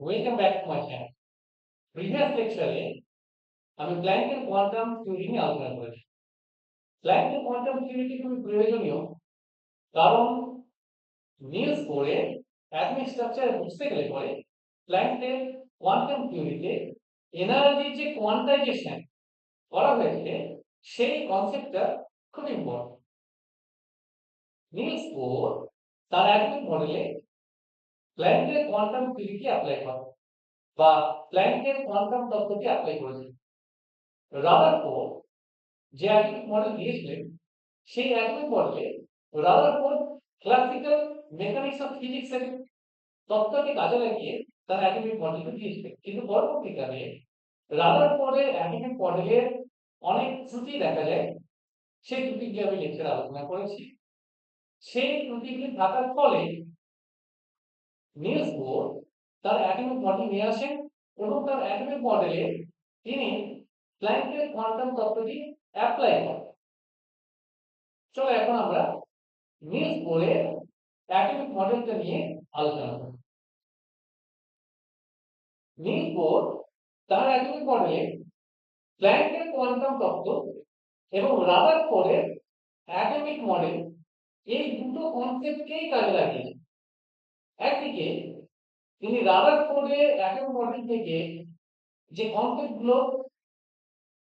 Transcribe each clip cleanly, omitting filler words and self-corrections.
Welcome back to my channel. Previous লেকচারে আমি প্ল্যাঙ্কের quantum theory নিয়ে আলোচনা করেছি। প্ল্যাঙ্কের কোয়ান্টাম থিওরিটি খুবই প্রয়োজনীয়, কারণ নিলস বোরের অ্যাটমিক স্ট্রাকচার বুঝতে গেলে পরে প্ল্যাঙ্কের কোয়ান্টাম থিওরিতে এনার্জির যে কোয়ান্টাইজেশন করা হয়েছে সেই কনসেপ্টটা খুব ইম্পর্টেন্ট। নিলস বোর তার অ্যাটমিক মডেলে প্ল্যাঙ্কের কোয়ান্টাম থিওরিকে অ্যাপ্লাই করে বা প্ল্যাঙ্কের কোয়ান্টাম তত্ত্বকে অ্যাপ্লাই করেছে। রাদারফোর্ড যে অ্যাটমিক মডেল দিয়েছিলেন সেই অ্যাটমিক মডেলে Rutherford classical mechanics of physics এর তত্ত্বকে কাজে লাগিয়ে তার অ্যাটমিক মডেলকে দিয়েছিলেন, কিন্তু পরবর্তীকালে রাদারফোর্ডের অ্যাটমিক মডেলের অনেক ত্রুটি দেখা যায়। সেই ত্রুটিগুলি আমি লেকচারে আলোচনা করেছি। সেই ত্রুটিগুলি থাকার ফলে নিলস বোর তার অ্যাটমিক মডেল নিয়ে আসেন এবং তার অ্যাটমিক মডেলে তিনি প্ল্যাঙ্কের কোয়ান্টাম তত্ত্বটি অ্যাপ্লাই করেন। চলো এখন আমরা নিলস বোরের অ্যাটমিক মডেলটা নিয়ে আলোচনা করি। নিলস বোর তার অ্যাটমিক মডেলে প্ল্যাঙ্কের কোয়ান্টাম তত্ত্ব এবং রাদারফোর্ডের অ্যাটমিক মডেল এই দুটো কনসেপ্টকেই কাজে লাগিয়েছেন। একদিকে তিনি রাদারফোর্ডের অ্যাটমিক মডেল থেকে যে কনসেপ্টগুলো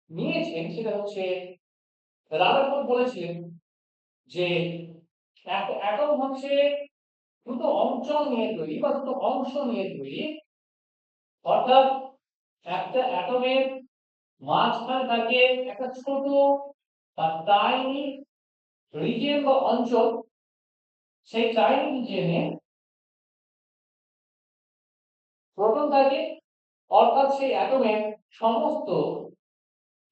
নিয়েছেন সেটা হচ্ছে, রাদারফোর্ড বলেছিলেন যে অ্যাটম হচ্ছে দুটো অঞ্চল নিয়ে তৈরি বা দুটো অংশ নিয়ে তৈরি। অর্থাৎ একটা অ্যাটমের মাঝখানে থাকে একটা ছোট বা টাইনি রিজিয়ন বা অঞ্চল। সেই টাইনি রিজিয়নে প্রোটন থাকে, অর্থাৎ সেই অ্যাটমের সমস্ত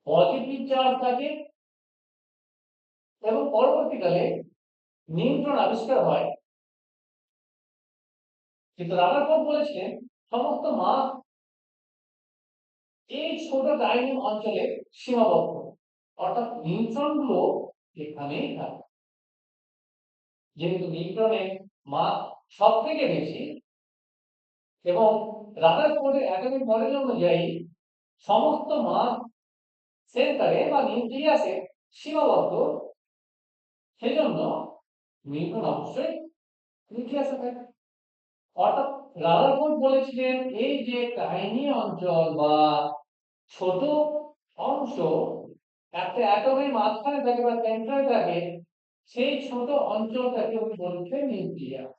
পজিটিভ চার্জ থাকে। এবং পরবর্তীকালে নিউট্রন আবিষ্কার হয়, কিন্তু রাদারফোর্ড বলেছিলেন সমস্ত মাস এই ছোট টাইনি অঞ্চলে সীমাবদ্ধ, অর্থাৎ নিউট্রন গুলো এখানেই থাকে। যেহেতু নিউট্রনের মাস সব থেকে বেশি এবং রাদারফোর্ডের অ্যাটমিক মডেল অনুযায়ী সমস্ত মাস সেন্টারে বা নিউক্লিয়াসে সীমাবদ্ধ, সেজন্য নিউট্রন অবশ্যই নিউক্লিয়াসে থাকে। অর্থাৎ রাদারফোর্ড বলেছিলেন এই যে টাইনি অঞ্চল বা ছোট অংশ একটা অ্যাটমের মাঝখানে থাকে বা সেন্টারে থাকে, সেই ছোট অঞ্চলটাকে উনি বলছেন নিউক্লিয়াস।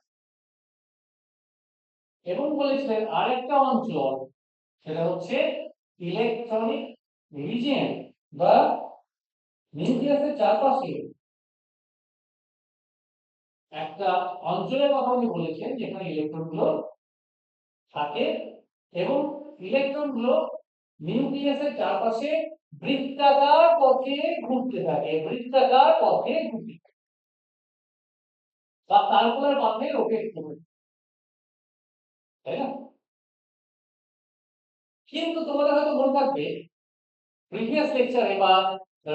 এবং বলেছিলেন আরেকটা অঞ্চল, সেটা হচ্ছে ইলেকট্রনিক রিজিয়ন বা নিউক্লিয়াসের চারপাশে একটা অঞ্চলের কথা উনি বলেছেন যেখানে ইলেকট্রন গুলো থাকে এবং ইলেকট্রন গুলো নিউক্লিয়াসের চারপাশে বৃত্তাকার পথে ঘুরতে থাকে, বৃত্তাকার পথে ঘুরতে থাকে বা সার্কুলার পথে রোটেট করতে, তাই না? কিন্তু তোমাদের হয়তো মনে থাকবে প্রিভিয়াস লেকচারে বা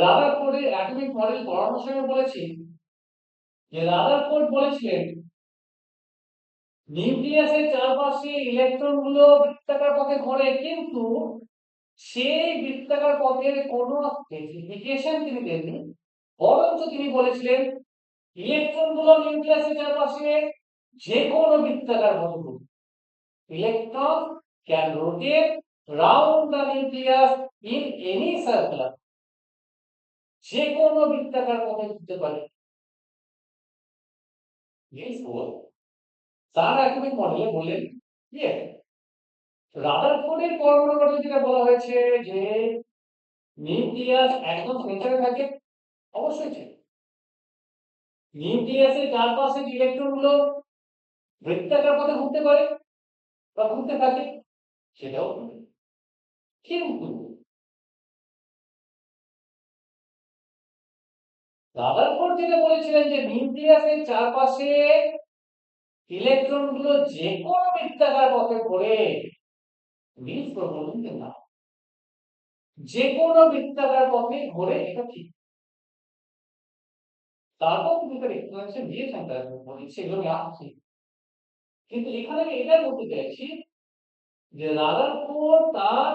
রাদারফোর্ডের অ্যাটমিক মডেল পড়ানোর সময় বলেছি যে রাদারফোর্ড বলেছিলেন নিউক্লিয়াসের চারপাশে ইলেকট্রন গুলো বৃত্তাকার পথে ঘোরে, কিন্তু সেই বৃত্তাকার পথের কোনো স্পেসিফিকেশন তিনি দেননি। বরঞ্চ তিনি বলেছিলেন ইলেকট্রন গুলো নিউক্লিয়াসের চারপাশে যে কোনো বৃত্তাকার পথে ঘুরবে। Electron can rotate round the nucleus in any circular, যে কোনো বৃত্তাকার পথে ঘুরতে পারে। নিলস বোর তার অ্যাটমিক মডেলে বললেন ইয়ে রাদারফোর্ডের পরমাণু মডেল যেটা বলা হয়েছে যে নিউক্লিয়াস একদম সেন্টারে থাকে, অবশ্যই ঠিক। নিউক্লিয়াসের চারপাশে ইলেকট্রন গুলো বৃত্তাকার পথে ঘুরতে পারে বা ঘুরতে থাকে, সেটাও ঠিক। কিন্তু রাদারফোর্ড যেটা বলেছিলেন যে নিউক্লিয়াসের চারপাশে ইলেকট্রন গুলো যে কোনো বৃত্তাকার পথে ঘোরে, নিলস বোর বললেন যে না, যে কোনো বৃত্তাকার পথে ঘোরে এটা ঠিক। তারপর তিনি তার এক্সপ্লেনেশন দিয়েছেন, তার সেগুলো আমি আসছি। কিন্তু এখানে আমি এটা বলতে চাইছি যে রাদারফোর্ড তার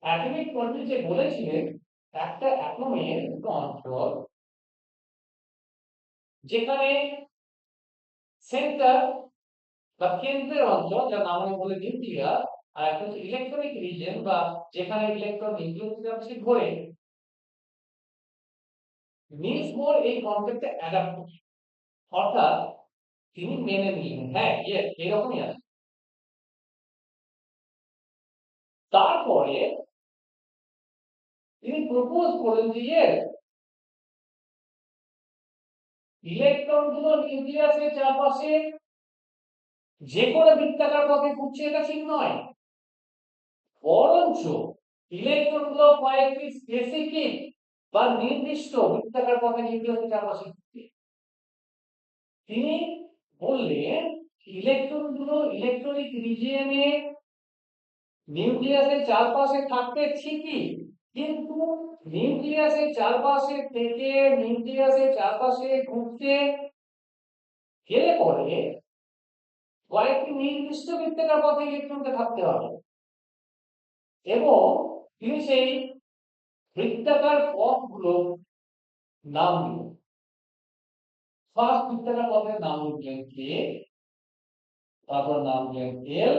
অ্যাটমিক মডেল যে বলেছিলেন একটা অ্যাটমের দুটো অঞ্চল, যেখানে সেন্টার বা কেন্দ্রের অঞ্চল যার নাম আমি বলে নিউক্লিয়াস, আর একটা হচ্ছে ইলেকট্রনিক রিজিয়ন বা যেখানে ইলেকট্রন নিউক্লিয়াসে ঘোরে। নিলস বোর এই কনসেপ্টে অ্যাডাপ্ট করেন, অর্থাৎ তিনি মেনে নিলেন, হ্যাঁ ইয়েস এরকমই আছে। তারপরে তিনি প্রপোজ করেন যে ইলেকট্রন গুলো নিউক্লিয়াসের চারপাশে যে কোনো বৃত্তাকার পথে ঘুরছে এটা ঠিক নয়, বরঞ্চ ইলেকট্রন গুলো কয়েকটি স্পেসিফিক বা নির্দিষ্ট বৃত্তাকার পথে নিউক্লিয়াসের চারপাশে ঘুরছে। তিনি বললেন ইলেকট্রন গুলো ইলেকট্রনিক রিজিয়নে নিউক্লিয়াসের চারপাশে থাকতে ঠিকই, কিন্তু নিউক্লিয়াসের চারপাশে থেকে নিউক্লিয়াসের চারপাশে ঘুরতে গেলে পরে কয়েকটি নির্দিষ্ট বৃত্তাকার পথে ইলেকট্রনকে থাকতে হবে, এবং তিনি সেই বৃত্তাকার পথগুলো নাম দিলেন। ফার্স্ট বৃত্তাকার পথের নাম দিলেন কে, তারপর নাম দিলেন এল,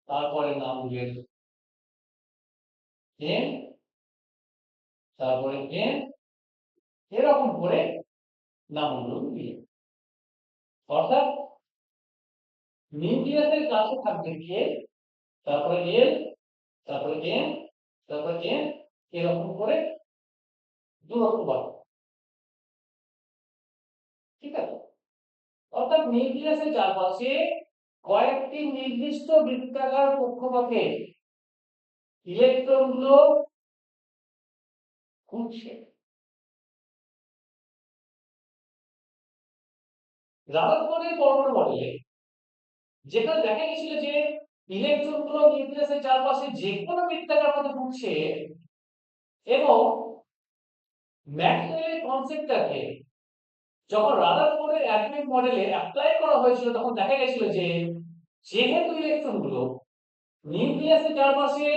তারপরে নাম দিলেন এন, তারপরে এন, এরকম করে নামগুলো দিলেন। অর্থাৎ নিউক্লিয়াসের কাছে থাকবে কে, তারপরে এল, তারপরে এন, তারপরে এন, এরকম করে দূরত্ব বাড়বে, ঠিক আছে। অর্থাৎ নিউক্লিয়াসের চারপাশে কয়েকটি নির্দিষ্ট বৃত্তাকার কক্ষপথে ইলেকট্রনগুলো ঘুরছে। রাদারফোর্ডের পরমাণু মডেলে যেখানে দেখা গেছিল যে ইলেকট্রনগুলো নিউক্লিয়াসের চারপাশে যে কোনো বৃত্তাকার পথে ঘুরছে, এবং ম্যাক্সওয়েলের কনসেপ্টটাকে যখন রাদারফোর্ডের অ্যাটমিক মডেলে অ্যাপ্লাই করা হয়েছিল, তখন দেখা গেছিল যে যেহেতু ইলেকট্রনগুলো নিউক্লিয়াসের চারপাশে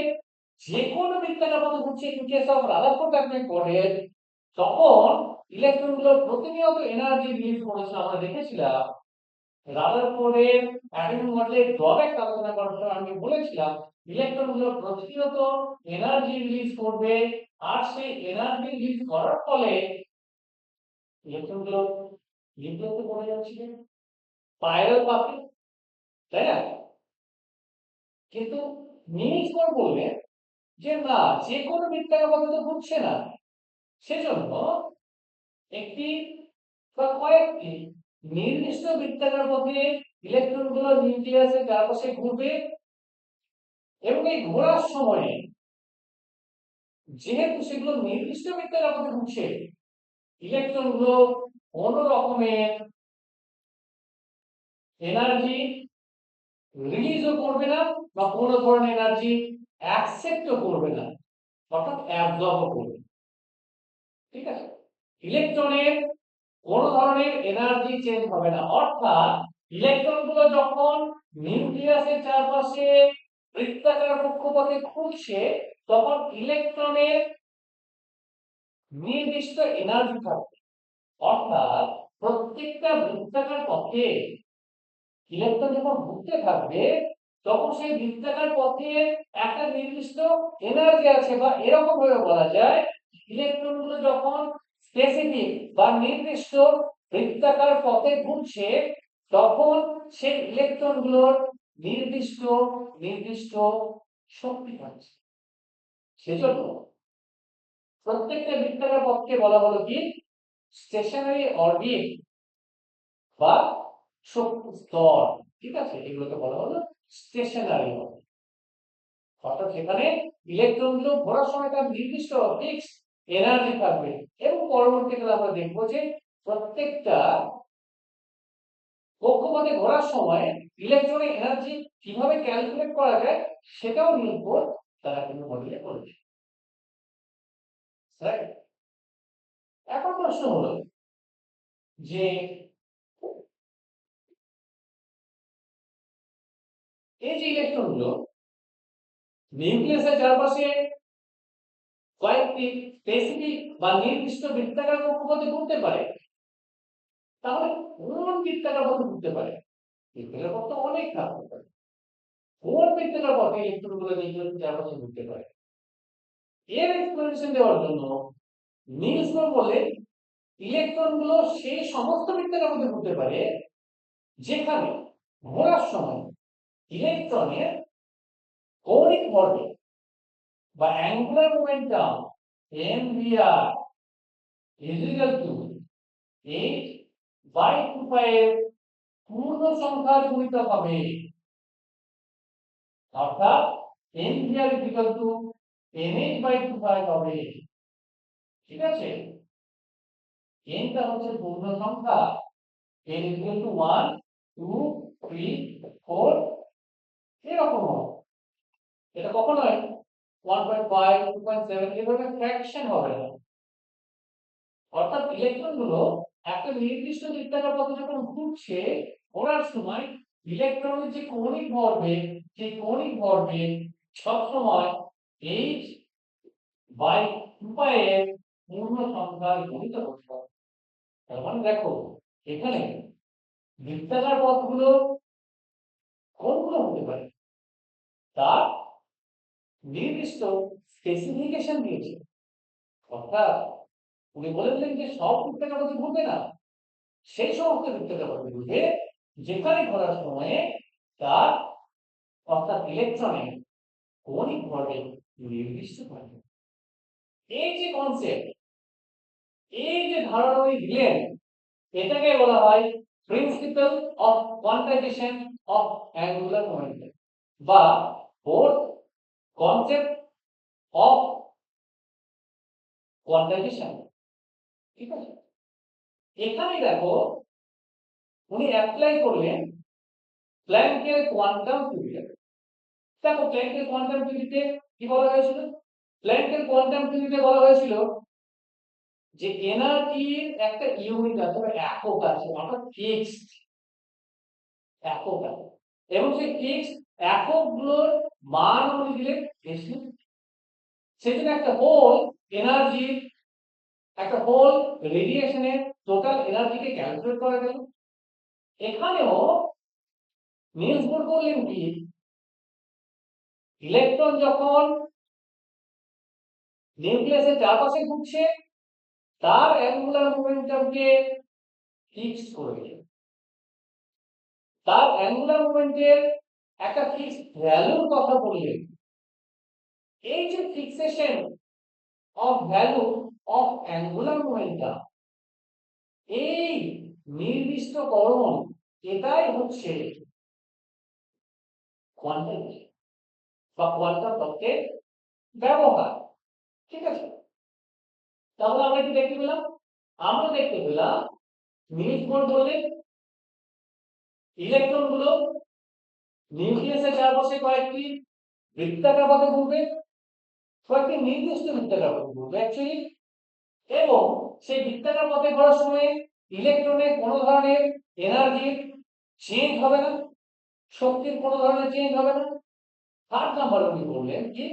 যে কোনো বৃত্তাকার পথে ঘুরছে in case of Rutherford atomic model, তখন ইলেকট্রনগুলো প্রতিনিয়ত এনার্জি রিলিজ করেছিল। আমরা দেখেছিলাম রাদারফোর্ডের অ্যাটমিক মডেলের ড্রব্যাক আলোচনা করার সময় আমি বলেছিলাম ইলেকট্রনগুলো প্রতিনিয়ত এনার্জি রিলিজ করবে, আর সেই এনার্জি রিলিজ করার ফলে ইলেকট্রনগুলো নিউক্লিয়াসে পড়ে যাচ্ছিল স্পাইরাল পাথে, তাই না? কিন্তু নিলস বোর বললেন যে না, যে কোনো বৃত্তাকার পথে তো ঘুরছে না, সেজন্য একটি বা কয়েকটি নির্দিষ্ট বৃত্তাকার পথে ইলেকট্রনগুলো নিউক্লিয়াসের চারপাশে ঘুরবে, এবং এই ঘোরার সময়ে যেহেতু সেগুলো নির্দিষ্ট বৃত্তাকার পথে ঘুরছে, ইলেকট্রনগুলো কোন রকমের এনার্জি রিলিজও করবে না বা কোন ধরনের এনার্জি অ্যাকসেপ্টও করবে না, অর্থাৎ অ্যাবজর্বও করবে, ঠিক আছে। ইলেকট্রনের কোন ধরনের এনার্জি চেঞ্জ হবে না, অর্থাৎ ইলেকট্রনগুলো যখন নিউক্লিয়াসের চারপাশে বৃত্তাকার কক্ষপথে ঘুরছে, তখন ইলেকট্রনের নির্দিষ্ট এনার্জি থাকবে, অর্থাৎ প্রত্যেকটা বৃত্তাকার পথে ইলেকট্রন যখন ঘুরতে থাকবে তখন সেই বৃত্তাকার পথে একটা নির্দিষ্ট এনার্জি আছে, বা এরকম ভাবে বলা যায় ইলেকট্রনগুলো যখন স্পেসিফিক বা নির্দিষ্ট বৃত্তাকার পথে ঘুরছে, তখন সেই ইলেকট্রনগুলোর নির্দিষ্ট নির্দিষ্ট শক্তি থাকছে। সেজন্য প্রত্যেকটা বৃত্তাকার পথকে বলা হলো কি স্টেশনারি অরবিট বা শক্তি স্তর, ঠিক আছে, এগুলোকে বলা হলো স্টেশনারি অরবিট। অর্থাৎ সেখানে ইলেকট্রনগুলো ঘোরার সময় তার নির্দিষ্ট ফিক্স এনার্জি থাকবে, এবং পরবর্তীকালে আমরা দেখবো যে প্রত্যেকটা কক্ষপথে ঘোরার সময় ইলেকট্রনের এনার্জি কিভাবে ক্যালকুলেট করা যায় সেটাও নিয়োগ বোর তারা কিন্তু মডেলে করেছে। এখন প্রশ্ন হলো যে এই যে ইলেকট্রন গুলো নিউক্লিয়াসের চারপাশে কয়েকটি স্পেসিফিক বা নির্দিষ্ট বৃত্তাকার কক্ষপথে ঘুরতে পারে, তাহলে কোন বৃত্তাকার পথে ঘুরতে পারে? বৃত্তাকার পথ তো অনেক থাকতে পারে। কোন বৃত্তাকার পথে ইলেকট্রন গুলো নিউক্লিয়াসের চারপাশে ঘুরতে পারে? এর এক্সপ্লেনেশন দেওয়ার জন্য নিলস বোর বললেন ইলেকট্রন গুলো সেই সমস্ত বৃত্তাকার পথে ঘুরতে পারে যেখানে ঘোরার সময় ইলেকট্রনের কৌণিক ভরবেগ বা angular momentum mvr is equal to 8/2 এর পূর্ণ সংখ্যার গুণিতক হবে, অর্থাৎ mvr is equal to nh/2 হবে। ঠিক আছে, n টা হচ্ছে পূর্ণ সংখ্যা, n is equal to 1 2 3 4 এরকম হবে। এটা কখনোই 1.5 2.7 এভাবে ফ্র্যাকশন হবে না। অর্থাৎ ইলেকট্রন গুলো একটা নির্দিষ্ট বৃত্তাকার পথে যখন ঘুরছে, ঘোরার সময় ইলেকট্রনের যে কৌণিক ভরবেগ, সেই কৌণিক ভরবেগ সবসময় h/2 এর পূর্ণ সংখ্যার গুণিত হতে হবে। তার মানে দেখো এখানে বৃত্তাকার পথগুলো কোনগুলো হতে পারে তার নির্দিষ্ট স্পেসিফিকেশন দিয়েছে। অর্থাৎ উনি বলেছিলেন যে সব বৃত্তাকার পথে ঘুরবে না, সেই সমস্ত বৃত্তাকার পথে ঘুরবে যেখানে ঘোরার সময়ে তার অর্থাৎ ইলেকট্রনের কৌণিক ভরবেগ নির্দিষ্ট থাকবে। এই যে কনসেপ্ট, এই যে ধারণা উনি দিলেন, এটাকে বলা হয় principal of quantisation of angular momentum বা ফোর্থ কনসেপ্ট অফ কোয়ান্টাইজেশন। ঠিক আছে, এখানে দেখো উনি অ্যাপ্লাই করলেন প্ল্যাঙ্কের কোয়ান্টাম থিওরি। দেখো প্ল্যাঙ্কের কোয়ান্টাম থিওরিতে কি বলা হয়েছিল? প্ল্যাঙ্কের কোয়ান্টাম থিওরিতে বলা হয়েছিল যে এনার্জির একটা ইউনিট আছে বা একক আছে, অর্থাৎ ফিক্সড একক আছে, এবং সেই ফিক্সড এককগুলোর মান উনি দিলেন বেশি। সেজন্য একটা হোল এনার্জি, একটা হোল রেডিয়েশনের টোটাল এনার্জিকে ক্যালকুলেট করা গেল। এখানেও নিলস বোর বললেন কি, ইলেকট্রন যখন নিউক্লিয়াসের চারপাশে ঘুরছে তার অ্যাঙ্গুলার মোমেন্টামকে ফিক্সড করে দিলেন। তার অ্যাঙ্গুলার মোমেন্টের একটা ফিক্সড ভ্যালুর কথা বললেন। এই যে fixation of value of angular momentum, এই নির্দিষ্টকরণ, এটাই হচ্ছে কোয়ান্টাম বা কোয়ান্টাম তত্ত্বের ব্যবহার। ঠিক আছে, তাহলে আমরা কি দেখতে পেলাম? আমরা দেখতে পেলাম নিলস বোর বললেন ইলেকট্রন গুলো নিউক্লিয়াসের চারপাশে কয়েকটি বৃত্তাকার পথে ঘুরবে, কয়েকটি নির্দিষ্ট বৃত্তাকার পথে ঘুরবে অ্যাকচুয়ালি, এবং সেই বৃত্তাকার পথে ঘোরার সময় ইলেকট্রনের কোনো ধরনের এনার্জির চেঞ্জ হবে না, শক্তির কোনো ধরনের চেঞ্জ হবে না। থার্ড নাম্বার উনি বললেন কি,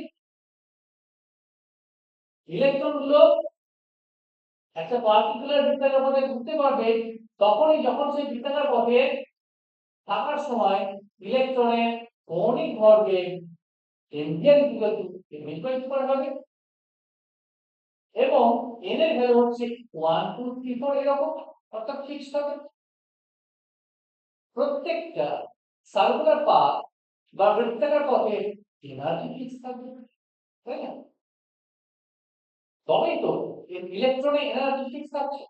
ইলেকট্রন গুলো একটা পার্টিকুলার বৃত্তাকার পথে ঘুরতে পারবে তখনই যখন সেই বৃত্তাকার পথে থাকার সময় ইলেকট্রনের কৌণিক ভরবেগ mvr ইকুয়াল টু mh/2 হবে, এবং n এর ভ্যালু হচ্ছে 1 2 3 4 এরকম, অর্থাৎ ফিক্সড হবে। প্রত্যেকটা সার্কুলার পাথ বা বৃত্তাকার পথে এনার্জি ফিক্স থাকবে, তাই না? তবেই তো ইলেকট্রনের এনার্জি ফিক্স থাকছে।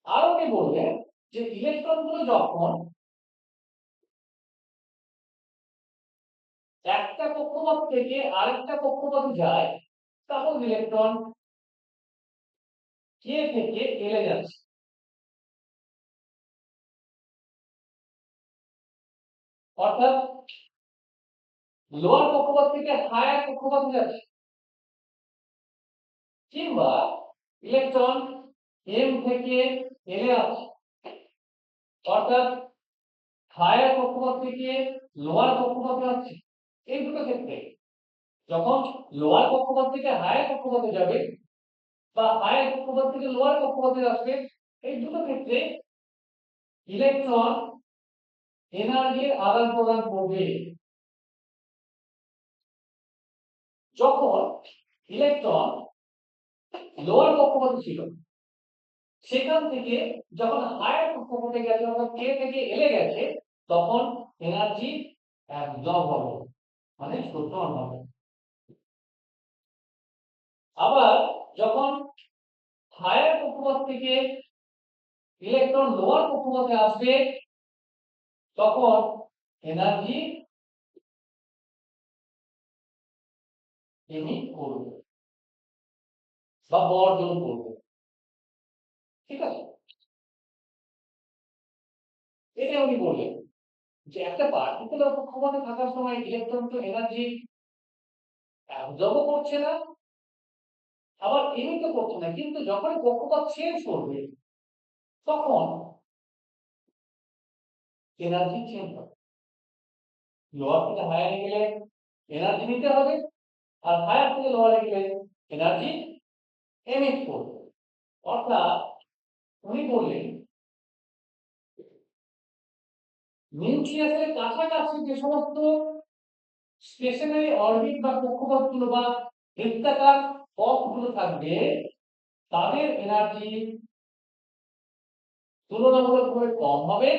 আর উনি বললেন যে ইলেকট্রন গুলো যখন একটা কক্ষপথ থেকে আরেকটা কক্ষপথে যায় তখন ইলেকট্রন কে থেকে এলে যাচ্ছে, অর্থাৎ লোয়ার কক্ষপথ থেকে হায়ার কক্ষপথে যাচ্ছে, কিংবা ইলেকট্রন এম থেকে এলে আসছে, অর্থাৎ হায়ার কক্ষপথ থেকে লোয়ার কক্ষপথে আসছে, এই দুটো ক্ষেত্রে যখন লোয়ার কক্ষপথ থেকে হায়ার কক্ষপথে যাবে বা হায়ার কক্ষপথ থেকে লোয়ার কক্ষপথে আসবে, এই দুটো ক্ষেত্রে ইলেকট্রন এনার্জির আদান প্রদান করবে। যখন ইলেকট্রন লোয়ার কক্ষপথে ছিল, সেখান থেকে যখন হায়ার কক্ষপথে গেছে, যখন কে থেকে এলে গেছে, তখন এনার্জি অ্যাবজর্ব হবে, মানে শোষণ হবে। আবার যখন হায়ার কক্ষপথ থেকে ইলেকট্রন লোয়ার কক্ষপথে আসবে, তখন এনার্জি এমিট করবে বা বর্জন করবে। ঠিক আছে, এটা উনি বললেন যে একটা পার্টিকুলার কক্ষপথে থাকার সময় ইলেকট্রন তো এনার্জি অ্যাবজর্ব করছে না, আবার এমিটও করছে না, কিন্তু যখন কক্ষপথ চেঞ্জ করবে তখন এনার্জি চেঞ্জ হবে। লোয়ার থেকে হায়ারে গেলে এনার্জি নিতে হবে, আর হায়ার থেকে লোয়ারে গেলে এনার্জি এমিট করবে। অর্থাৎ উনি বললেন নিউক্লিয়াসের কাছাকাছি যে সমস্ত স্টেশনারি অরবিট বা কক্ষপথগুলো বা বৃত্তাকার পথগুলো থাকবে, তাদের এনার্জি তুলনামূলকভাবে কম হবে,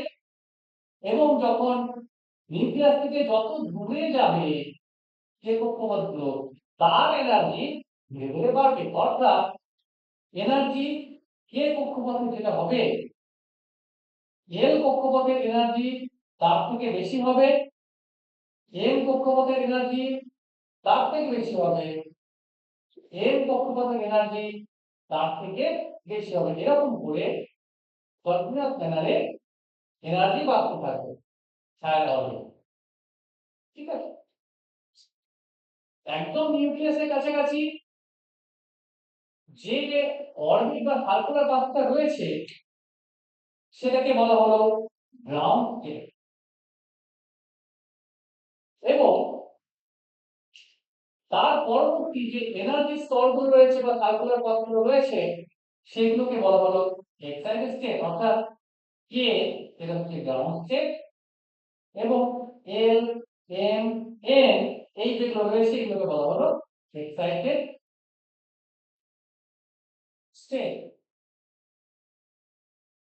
এবং যখন নিউক্লিয়াস থেকে যত দূরে যাবে যে কক্ষপথগুলো, তার এনার্জি ধীরে ধীরে বাড়বে। অর্থাৎ এনার্জি কে কক্ষপথে যেটা হবে, এল কক্ষপথের এনার্জি তার থেকে বেশি হবে, এম কক্ষপথের এনার্জি তার থেকে বেশি হবে, এম কক্ষপথের এনার্জি তার থেকে বেশি হবে। এরকম করে কন্টিনিউয়াস ম্যানারে এনার্জি বাড়তে থাকবে ছায়ার অরবিট। ঠিক আছে, একদম নিউক্লিয়াসের কাছাকাছি যে অরবিট বা সার্কুলার পাথটা রয়েছে, সেটাকে বলা হলো গ্রাউন্ড স্টেট। এবং তার পরবর্তী যে এনার্জি স্তরগুলো রয়েছে বা সার্কুলার পাথগুলো রয়েছে, সেগুলোকে বলা হলো এক্সাইটেড স্টেট। অর্থাৎ কে, এটা হচ্ছে গ্রাউন্ড স্টেট, এবং এল, এম, এন, এই যেগুলো রয়েছে এগুলোকে বলা হলো এক্সাইটেড স্টেট।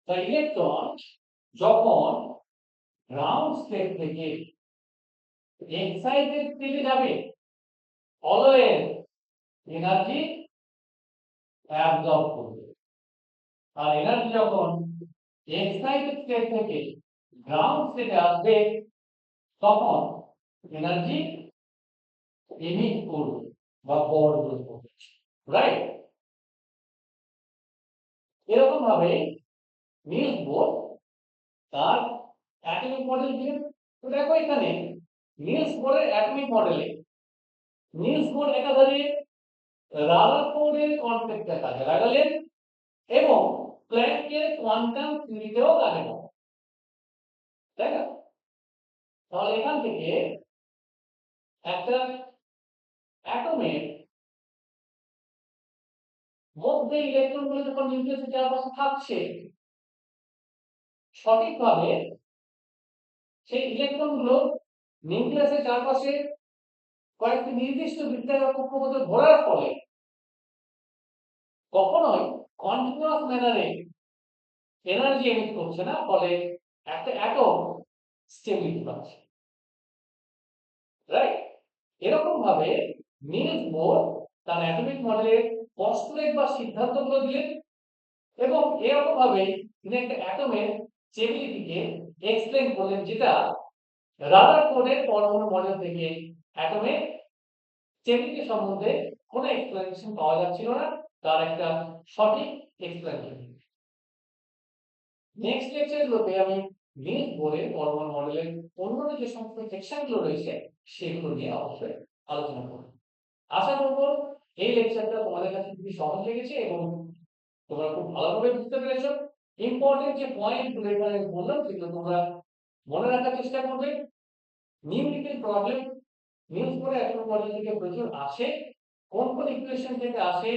তাই ইলেকট্রন যখন গ্রাউন্ড স্টেট থেকে এক্সাইটেড স্টেটে যাবে, অলওয়েজ এনার্জি অ্যাবজর্ব করবে। আর এনার্জি যখন এক্সাইটেড স্টেট থেকে গ্রাউন্ড স্টেটে আসবে, তখন এনার্জি এমিট করবে বা বর্জন করবে। রাইট? এরকম ভাবে নিলস বোর তার অ্যাটমিক মডেল দিলেন। তো দেখো এখানে নিলস বোরের অ্যাটমিক মডেলে নিলস বোর একাধারে রাদারফোর্ডের কনসেপ্টটা কাজে লাগালেন এবং প্ল্যাঙ্কের কোয়ান্টাম থিওরিতেও কাজে লাগালেন। তাই না? তাহলে এখান থেকে একটা অ্যাটমের মধ্যে ইলেকট্রনগুলো যখন নিউক্লিয়াসের চারপাশে থাকছে, সঠিকভাবে সেই ইলেকট্রনগুলো নিউক্লিয়াসের চারপাশে কয়েকটি নির্দিষ্ট বৃত্তাকার কক্ষপথে ঘোরার ফলে কখনোই কন্টিনিউয়াস ম্যানারে এনার্জি এমিট করছে না, ফলে একটা অ্যাটম স্টেবিলিটি পাচ্ছে। রাইট? এরকম ভাবে নিলস বোর তার অ্যাটমিক মডেলের পস্তুলেট বা সিদ্ধান্তগুলো দিলেন, এবং এরকম ভাবে তিনি একটা অ্যাটমের স্টেবিলিটিকে এক্সপ্লেন করলেন, যেটা রাদারফোর্ডের পরমাণু মডেল থেকে অ্যাটমের স্টেবিলিটি সম্বন্ধে কোনো এক্সপ্লেনেশন পাওয়া যাচ্ছিল না, তার একটা সঠিক এক্সপ্লেনেশন। নেক্সট লেকচারগুলোতে আমি নিলস বোরের পরমাণু মডেলের অন্যান্য যে সমস্ত সেকশনগুলো রয়েছে সেগুলো নিয়ে অবশ্যই আলোচনা করব। আশা করব এই লেকচারটা তোমাদের কাছে খুবই সহজ লেগেছে এবং তোমরা খুব ভালোভাবে বুঝতে পেরেছো। ইম্পর্টেন্ট যে পয়েন্টগুলো এখানে বললাম সেগুলো তোমরা মনে রাখার চেষ্টা করবে নিউমেরিক্যাল প্রবলেম নিউজ পড়ে এখনো পর্যন্ত থেকে প্রচুর আসে, কোন কোন ইকুয়েশন থেকে আসে,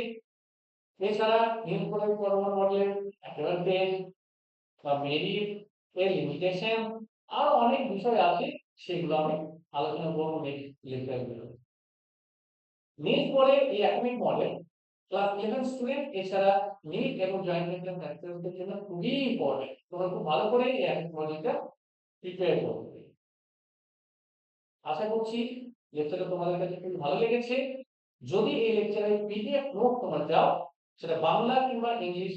এছাড়া নিউজ পড়ে পরমাণু মডেলের অ্যাডভান্টেজ বা মেরিট এর লিমিটেশন আরো অনেক বিষয় আছে, সেগুলো আমি আলোচনা করবো নেক্সট লেকচারগুলো। নিট পরে এই একাডেমিক মডেল ক্লাস 11 স্টুডেন্ট এছাড়া নিট এবং জয়েন্ট এন্ট্রান্স অ্যাসপিরেন্টদের জন্য খুবই ইম্পর্টেন্ট। তোমরা খুব ভালো করে এই একাডেমিক মডেলটা প্রিপেয়ার করবে। আশা করছি লেকচারটা তোমাদের কাছে খুবই ভালো লেগেছে। যদি এই লেকচারের পিডিএফ নোট তোমরা চাও, সেটা বাংলা কিংবা ইংলিশ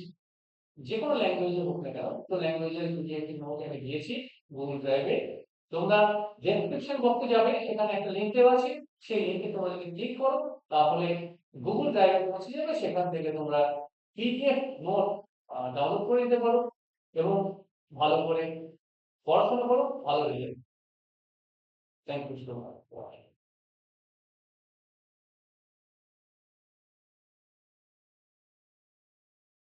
যে কোনো ল্যাঙ্গুয়েজে হোক না কেন, তো ল্যাঙ্গুয়েজের পিডিএফ নোট আমি দিয়েছি গুগল ড্রাইভে। তোমরা ডেসক্রিপশন বক্সে যাবে, সেখানে একটা লিংক দেওয়া আছে, সেই লিংকে তোমরা যদি ক্লিক করো তাহলে গুগল ড্রাইভে পৌঁছে যাবে, সেখান থেকে তোমরা পিডিএফ নোট ডাউনলোড করে নিতে পারো এবং ভালো করে পড়াশোনা করো, ভালো result. Thank you so much.